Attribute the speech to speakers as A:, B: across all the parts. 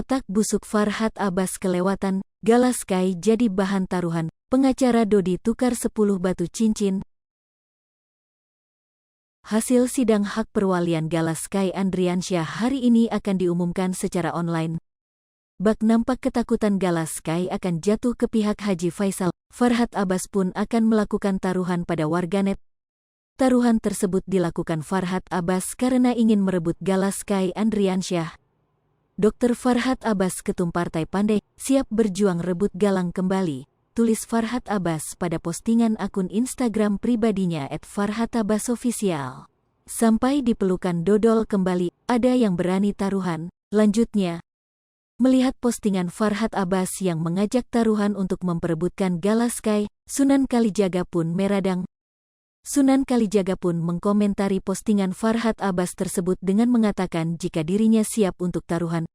A: Otak busuk Farhad Abbas kelewatan, Gala Sky jadi bahan taruhan, pengacara Dodi tukar 10 batu cincin. Hasil sidang hak perwalian Gala Sky Andriansyah hari ini akan diumumkan secara online. Bak nampak ketakutan Gala Sky akan jatuh ke pihak Haji Faisal. Farhad Abbas pun akan melakukan taruhan pada warganet. Taruhan tersebut dilakukan Farhad Abbas karena ingin merebut Gala Sky Andriansyah. Dr. Farhad Abbas ketum Partai Pandai, siap berjuang rebut Galang kembali, tulis Farhad Abbas pada postingan akun Instagram pribadinya @FarhadAbbasOfficial. Sampai dipelukan dodol kembali, ada yang berani taruhan, lanjutnya. Melihat postingan Farhad Abbas yang mengajak taruhan untuk memperebutkan Gala Sky, Sunan Kalijaga pun meradang. Sunan Kalijaga pun mengkomentari postingan Farhad Abbas tersebut dengan mengatakan jika dirinya siap untuk taruhan.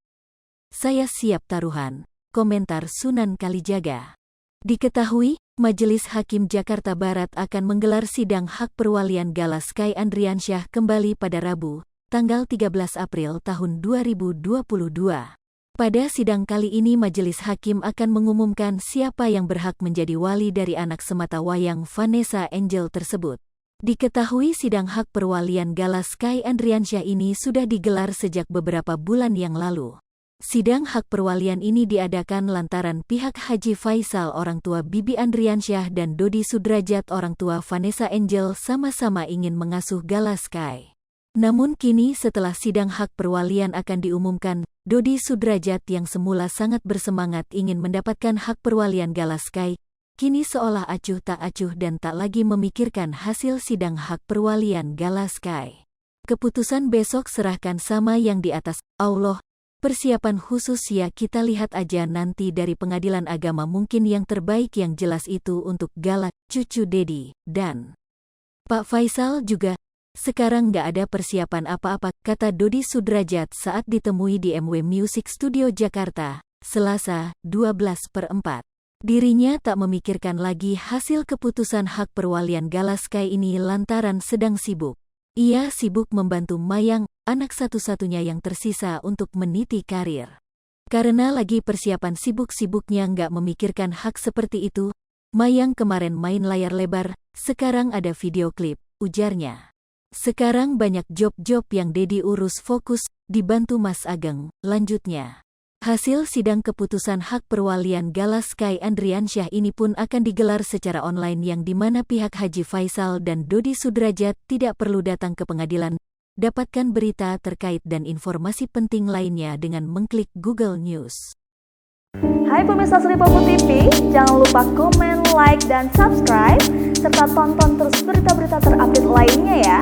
A: Saya siap taruhan, komentar Sunan Kalijaga. Diketahui, Majelis Hakim Jakarta Barat akan menggelar sidang hak perwalian Gala Sky Andriansyah kembali pada Rabu, tanggal 13 April tahun 2022. Pada sidang kali ini Majelis Hakim akan mengumumkan siapa yang berhak menjadi wali dari anak sematawayang Vanessa Angel tersebut. Diketahui sidang hak perwalian Gala Sky Andriansyah ini sudah digelar sejak beberapa bulan yang lalu. Sidang hak perwalian ini diadakan lantaran pihak Haji Faisal orang tua Bibi Andriansyah dan Dodi Sudrajat orang tua Vanessa Angel sama-sama ingin mengasuh Gala Sky. Namun kini setelah sidang hak perwalian akan diumumkan, Dodi Sudrajat yang semula sangat bersemangat ingin mendapatkan hak perwalian Gala Sky, kini seolah acuh tak acuh dan tak lagi memikirkan hasil sidang hak perwalian Gala Sky. Keputusan besok serahkan sama yang di atas, Allah. Persiapan khusus ya kita lihat aja nanti dari pengadilan agama mungkin yang terbaik yang jelas itu untuk Gala, cucu Dedi, dan Pak Faisal juga. Sekarang nggak ada persiapan apa-apa, kata Dodi Sudrajat saat ditemui di MW Music Studio Jakarta, Selasa, 12/4. Dirinya tak memikirkan lagi hasil keputusan hak perwalian Gala Sky ini lantaran sedang sibuk. Ia sibuk membantu Mayang, anak satu-satunya yang tersisa untuk meniti karir. Karena lagi persiapan sibuk-sibuknya nggak memikirkan hak seperti itu, Mayang kemarin main layar lebar, sekarang ada video klip, ujarnya. Sekarang banyak job-job yang Dedi urus fokus, dibantu Mas Ageng, lanjutnya. Hasil sidang keputusan hak perwalian Gala Sky Andriansyah ini pun akan digelar secara online yang dimana pihak Haji Faisal dan Dodi Sudrajat tidak perlu datang ke pengadilan. Dapatkan berita terkait dan informasi penting lainnya dengan mengklik Google News.
B: Hai pemirsa Sri Popo TV, jangan lupa komen, like, dan subscribe, serta tonton terus berita-berita terupdate lainnya ya.